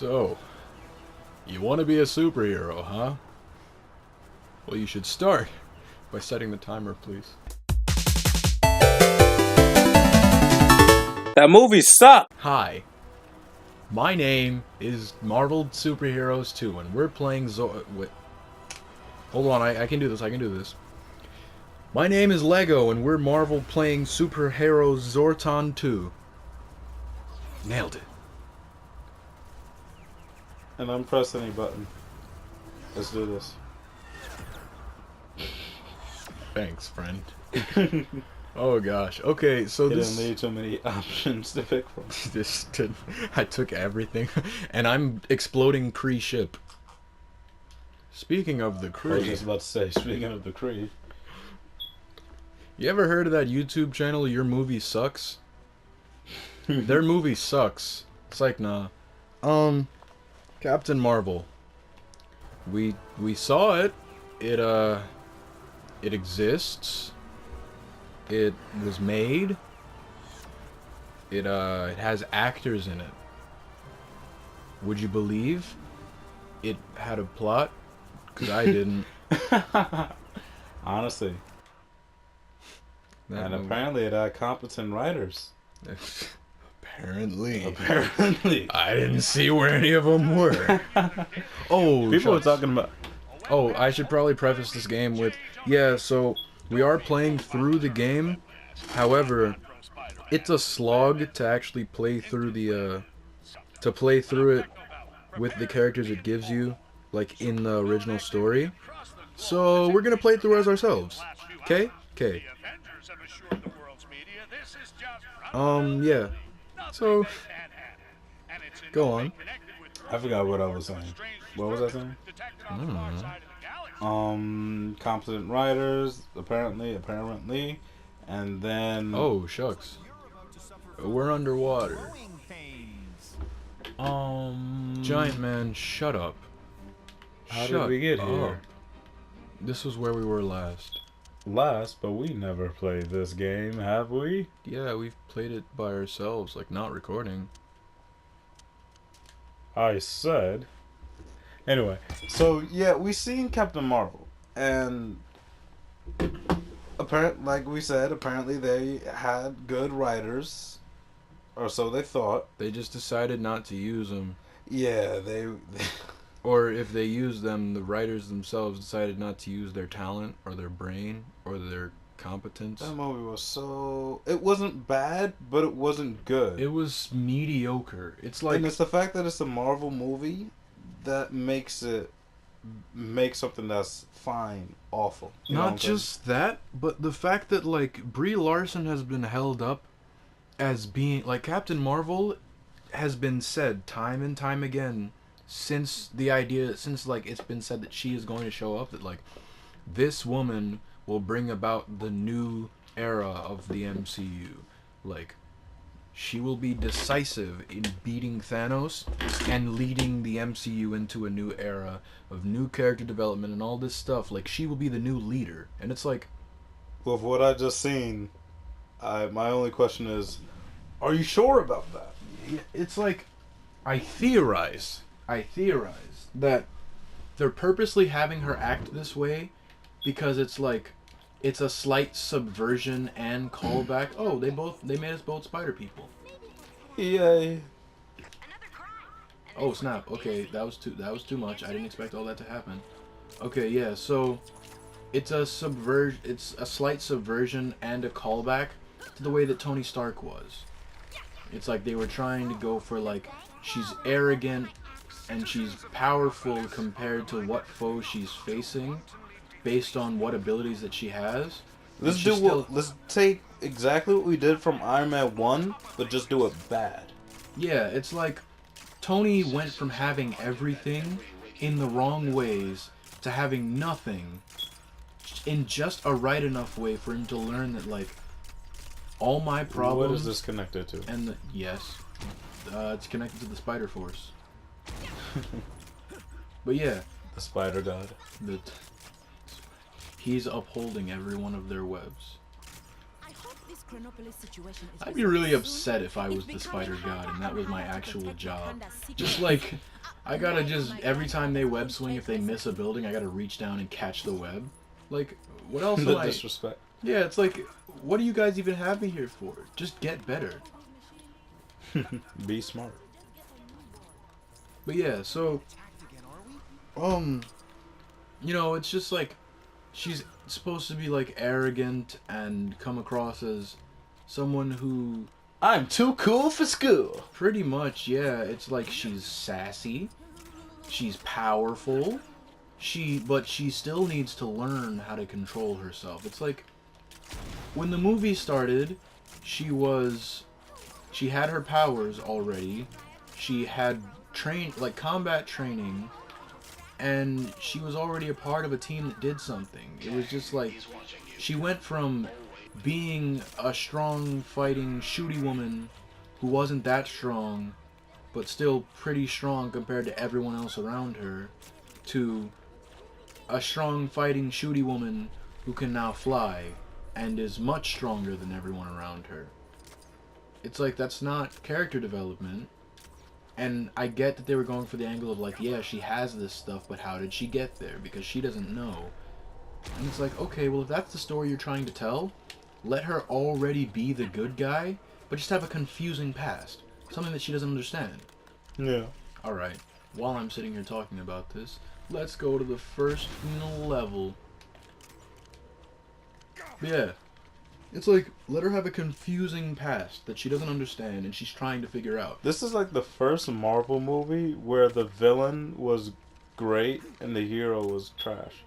So, you want to be a superhero, huh? Well, you should start by setting the timer, please. That movie sucked. Hi, my name is Marvel Superheroes 2, and we're playing Wait, hold on, I can do this, I can do this. My name is Lego, and we're Marvel playing Superheroes Zorton 2. Nailed it. And I'm pressing any button. Let's do this. Thanks, friend. Oh gosh. Okay, so You this didn't leave too many options to pick from. I took everything, and I'm exploding Kree ship. Speaking of the I was Kree, just about to say, speaking of the Kree. you ever heard of that YouTube channel, Your Movie Sucks? Their movie sucks. It's like, nah. Captain Marvel. We saw it. It exists. It was made. It has actors in it. Would you believe it had a plot? Because I didn't. Honestly. And apparently it had competent writers. Apparently. I didn't see where any of them were. Oh, people were shucks. talking about. Oh, I should probably preface this game with, yeah, so we are playing through the game. However, it's a slog to actually play through it with the characters it gives you, like in the original story. So we're gonna play it through as ourselves. Okay? Okay. Yeah. So, go on. I forgot what I was saying. What was I saying? I don't know. Competent writers, apparently, and then. Oh, shucks. We're underwater. Giant man, shut up. How did we get here? Up. This was where we were last. But we never played this game, have we? Yeah, we've played it by ourselves, like not recording. I said. Anyway, so yeah, we seen Captain Marvel, and like we said, apparently they had good writers, or so they thought. They just decided not to use them. Yeah, they Or if they used them, the writers themselves decided not to use their talent or their brain or their competence. That movie was so. It wasn't bad, but it wasn't good. It was mediocre. It's like. And it's the fact that it's a Marvel movie that makes something that's fine awful. Not just that, but the fact that like Brie Larson has been held up as being like Captain Marvel has been said time and time again since like it's been said that she is going to show up, that like this woman will bring about the new era of the MCU. Like, she will be decisive in beating Thanos and leading the MCU into a new era of new character development and all this stuff. Like, she will be the new leader. And it's like... With what I just seen, my only question is, are you sure about that? It's like, I theorize that they're purposely having her act this way because it's like, it's a slight subversion and callback. Oh, they made us both spider people. Yay. Oh snap! Okay, that was too much. I didn't expect all that to happen. Okay, yeah. So it's a slight subversion and a callback to the way that Tony Stark was. It's like they were trying to go for like, she's arrogant and she's powerful compared to what foe she's facing, based on what abilities that she has. Let's take exactly what we did from Iron Man 1, but just do it bad. Yeah, it's like Tony went from having everything in the wrong ways to having nothing in just a right enough way for him to learn that like all my problems. What is this connected to? And yes, it's connected to the Spider Force. But yeah, The Spider God. He's upholding every one of their webs. I hope this I'd be really upset if I was the spider god and that was my actual job. Just like, I gotta just, every time they web swing, if they miss a building, I gotta reach down and catch the web. Like, what else am The I... disrespect. Yeah, it's like, what do you guys even have me here for? Just get better. Be smart. But yeah, so... You know, it's just like, she's supposed to be like arrogant and come across as someone who... I'm too cool for school. Pretty much, yeah. It's like she's sassy. She's powerful. But she still needs to learn how to control herself. It's like, when the movie started, she had her powers already. She had combat training, and she was already a part of a team that did something. It was just like, she went from being a strong, fighting, shooty woman who wasn't that strong, but still pretty strong compared to everyone else around her, to a strong, fighting, shooty woman who can now fly and is much stronger than everyone around her. It's like, that's not character development. And I get that they were going for the angle of like, yeah, she has this stuff, but how did she get there? Because she doesn't know. And it's like, okay, well, if that's the story you're trying to tell, let her already be the good guy, but just have a confusing past. Something that she doesn't understand. Yeah. Alright, while I'm sitting here talking about this, let's go to the first level. Yeah. It's like, let her have a confusing past that she doesn't understand and she's trying to figure out. This is like the first Marvel movie where the villain was great and the hero was trash.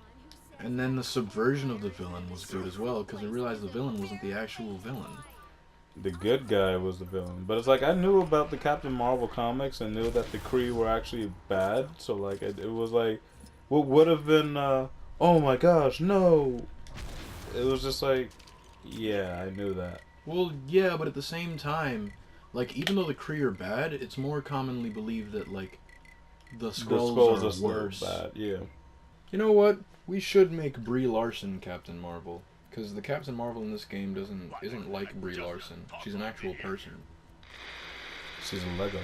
And then the subversion of the villain was good as well, because we realized the villain wasn't the actual villain. The good guy was the villain. But it's like, I knew about the Captain Marvel comics and knew that the Kree were actually bad. So like, it was like, what would have been, oh my gosh, no. It was just like, yeah, I knew that. Well, yeah, but at the same time, like, even though the Kree are bad, it's more commonly believed that, like, the Skrulls are worse. Bad, yeah. You know what? We should make Brie Larson Captain Marvel, because the Captain Marvel in this game isn't like Brie Larson. She's an actual person. She's a Lego.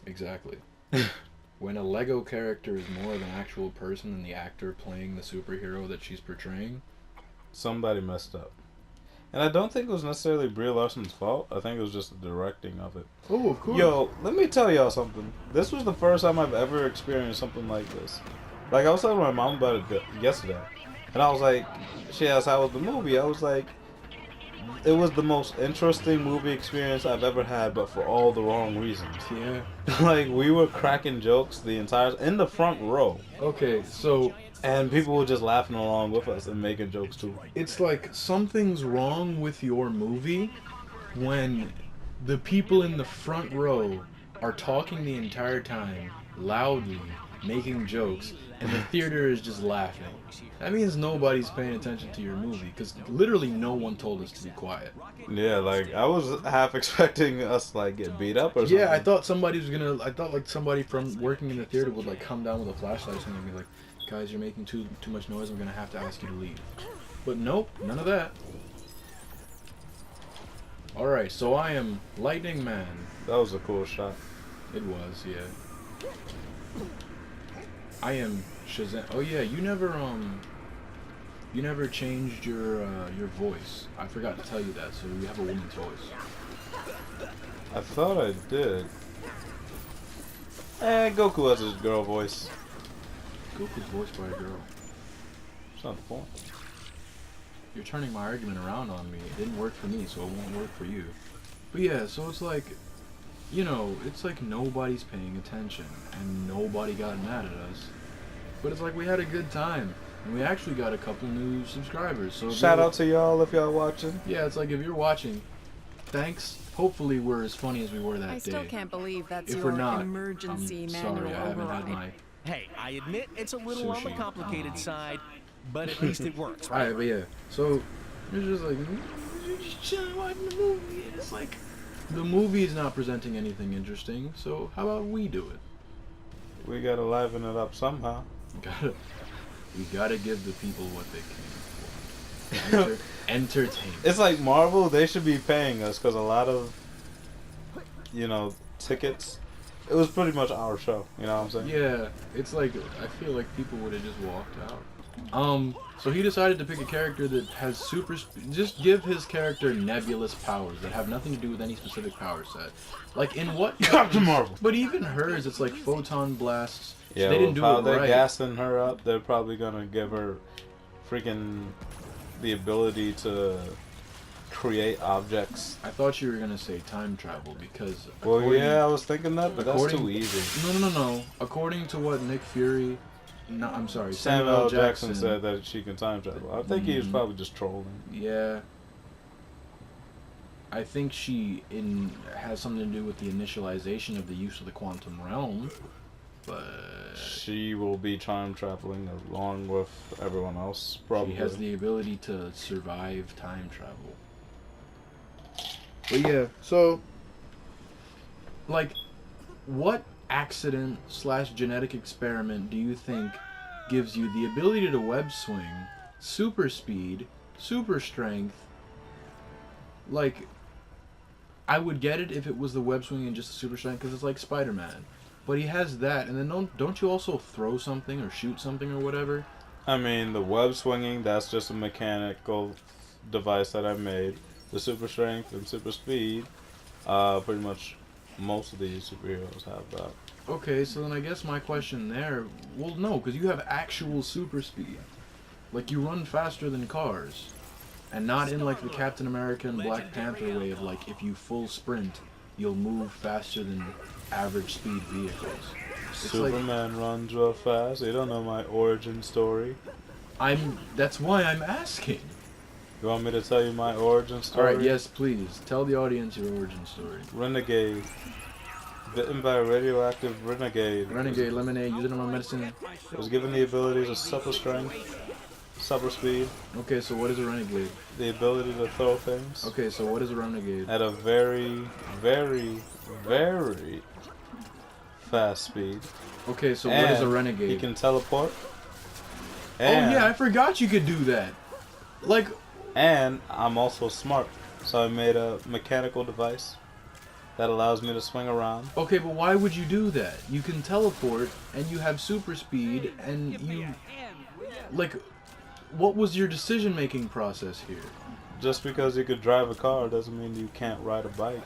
Exactly. When a Lego character is more of an actual person than the actor playing the superhero that she's portraying, somebody messed up. And I don't think it was necessarily Brie Larson's fault. I think it was just the directing of it. Oh, of course. Yo, let me tell y'all something. This was the first time I've ever experienced something like this. Like, I was telling my mom about it yesterday. And I was like, she asked how was the movie. I was like, it was the most interesting movie experience I've ever had, but for all the wrong reasons. Yeah. Like, we were cracking jokes in the front row. Okay, so... And people were just laughing along with us and making jokes too. It's like, something's wrong with your movie when the people in the front row are talking the entire time, loudly, making jokes, and the theater is just laughing. That means nobody's paying attention to your movie, because literally no one told us to be quiet. Yeah, like, I was half expecting us to, like, get beat up or something. Yeah, I thought somebody from working in the theater would, like, come down with a flashlight or something and be like, guys, you're making too much noise, I'm gonna have to ask you to leave. But nope, none of that. Alright, so I am Lightning Man. That was a cool shot. It was, yeah. I am Shazam. Oh yeah, you never changed your voice. I forgot to tell you that, so you have a woman's voice. I thought I did. Goku has his girl voice. Goku's voiced by a girl. It's not the point. You're turning my argument around on me. It didn't work for me, so it won't work for you. But yeah, so it's like, you know, it's like nobody's paying attention, and nobody got mad at us. But it's like we had a good time, and we actually got a couple new subscribers. So shout out to y'all if y'all watching. Yeah, it's like if you're watching, thanks. Hopefully we're as funny as we were that day. I still can't believe that's if your we're not, emergency I'm manual sorry, I haven't override. had my... Hey, I admit it's a little on the Sushi. complicated side, but at least it works, right? Alright, but yeah, so it's just like, you're just chilling watching the movie, and it's like, the movie is not presenting anything interesting, so how about we do it? We gotta liven it up somehow. We gotta give the people what they came for. Entertainment. It's like Marvel, they should be paying us because a lot of, tickets, it was pretty much our show. You know what I'm saying? Yeah, it's like, I feel like people would have just walked out. So he decided to pick a character that has just give his character nebulous powers that have nothing to do with any specific power set. Like, in what... Captain Marvel! But even hers, it's like photon blasts. So Yeah, they didn't do how it they're right. gassing her up, they're probably gonna give her freaking the ability to create objects. I thought you were gonna say time travel because... Well, yeah, I was thinking that, but that's too easy. No. According to what Nick Fury... No, I'm sorry. Samuel L. Jackson said that she can time travel. I think he was probably just trolling. Yeah. I think she has something to do with the initialization of the use of the quantum realm, but... She will be time traveling along with everyone else, probably. She has the ability to survive time travel. But yeah, so... Like, what accident / genetic experiment do you think gives you the ability to web swing, super speed, super strength? Like, I would get it if it was the web swing and just the super strength, because it's like Spider-Man. But he has that, and then don't you also throw something or shoot something or whatever? I mean, the web swinging, that's just a mechanical device that I made. The super strength and super speed, pretty much most of these superheroes have that. Okay, so then I guess my question there... Well, no, because you have actual super speed. Like, you run faster than cars. And not in, like, the Captain America and Black Panther way of, like, if you full sprint, you'll move faster than average speed vehicles. It's Superman runs real fast. You don't know my origin story. That's why I'm asking. You want me to tell you my origin story? Alright, yes, please. Tell the audience your origin story. Renegade. Bitten by a radioactive renegade. Renegade, lemonade, use it on my medicine. Was given the abilities of super strength, super speed. Okay, so what is a renegade? The ability to throw things. Okay, so what is a renegade? At a very, very, very fast speed. Okay, so what is a renegade? He can teleport. Oh yeah, I forgot you could do that. Like... And I'm also smart, so I made a mechanical device that allows me to swing around. Okay, but why would you do that? You can teleport, and you have super speed, and you... Like, what was your decision-making process here? Just because you could drive a car doesn't mean you can't ride a bike.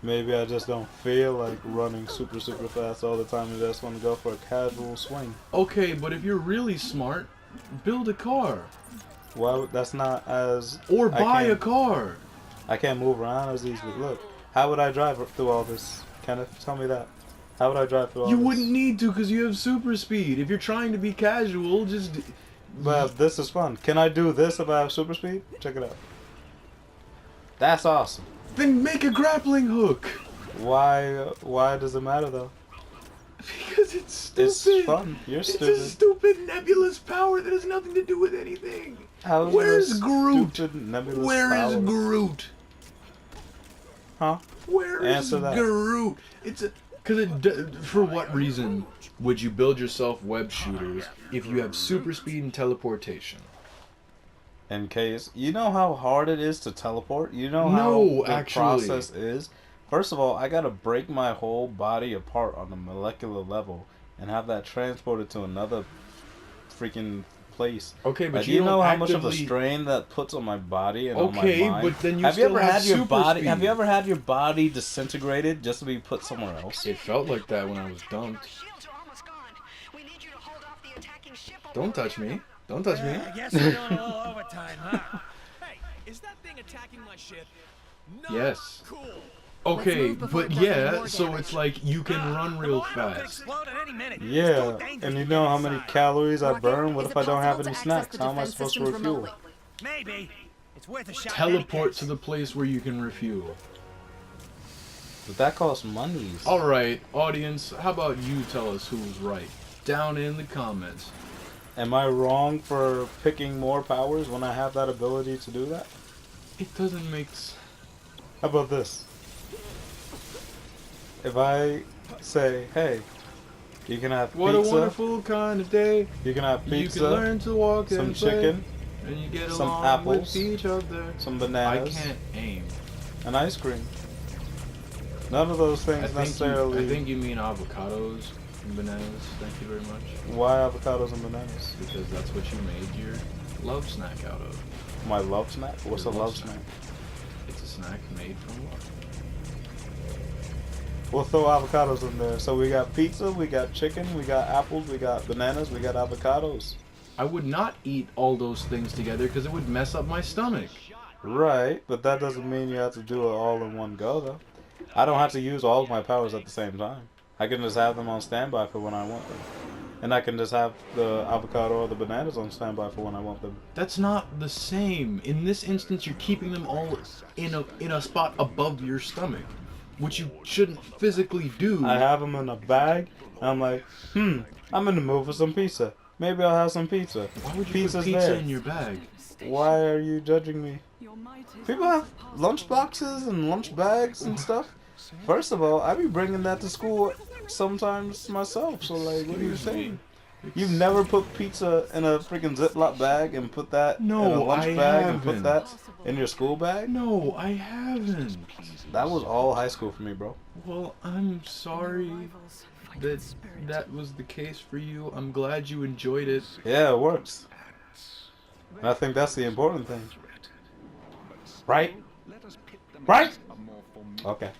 Maybe I just don't feel like running super fast all the time and just want to go for a casual swing. Okay, but if you're really smart, build a car. Well, that's not as... Or buy a car. I can't move around as easily. Look, how would I drive through all this? Kenneth, tell me that. How would I drive through all this? You wouldn't need to because you have super speed. If you're trying to be casual, just... But this is fun. Can I do this if I have super speed? Check it out. That's awesome. Then make a grappling hook. Why does it matter though? Because it's stupid. It's fun. You're stupid. It's a stupid nebulous power that has nothing to do with anything. Where's Groot? Where is Groot? Huh? Where is Groot? For what reason would you build yourself web shooters if you have super speed and teleportation? In case you know how hard it is to teleport. You know how the process is. First of all, I gotta break my whole body apart on a molecular level and have that transported to another freaking place. Okay, but do you know how much of a strain that puts on my body and on my mind? Okay, but then you have still you ever had your body? speed. Have you ever had your body disintegrated just to be put somewhere else? It felt like that when I was dumped. Don't touch me. Don't touch me. I guess we're doing a little overtime, huh? Hey, is that thing attacking my ship? No. Yes. Cool. Okay, but yeah, so it's like you can run real fast. Yeah, and you know how many calories I burn? What if I don't have any snacks? How am I supposed to refuel? Maybe. It's worth a shot. Teleport to the place where you can refuel. But that costs money. Alright, audience, how about you tell us who's right? Down in the comments. Am I wrong for picking more powers when I have that ability to do that? It doesn't make sense. How about this? If I say, hey, you can have pizza. What a wonderful kind of day. You can have pizza. You can learn to walk some and play. chicken, And you get some along apples, with each other. some I bananas, can't aim. and ice cream. None of those things necessarily. I think you mean avocados and bananas. Thank you very much. Why avocados and bananas? Because that's what you made your love snack out of. My love snack? What's a Your love snack? It's a snack made from love. We'll throw avocados in there. So we got pizza, we got chicken, we got apples, we got bananas, we got avocados. I would not eat all those things together because it would mess up my stomach. Right, but that doesn't mean you have to do it all in one go, though. I don't have to use all of my powers at the same time. I can just have them on standby for when I want them. And I can just have the avocado or the bananas on standby for when I want them. That's not the same. In this instance, you're keeping them all in a spot above your stomach, which you shouldn't physically do. I have them in a bag, and I'm like, I'm in the mood for some pizza. Maybe I'll have some pizza. Why would you Pizza's put pizza there. in your bag? Why are you judging me? People have lunch boxes and lunch bags and stuff. First of all, I be bringing that to school sometimes myself. So like, what are you saying? You've never put pizza in a freaking Ziploc bag and put that in a lunch bag and put that in your school bag? No, I haven't. That was all high school for me, bro. Well, I'm sorry that was the case for you. I'm glad you enjoyed it. Yeah, it works. And I think that's the important thing. Right? Right? Okay.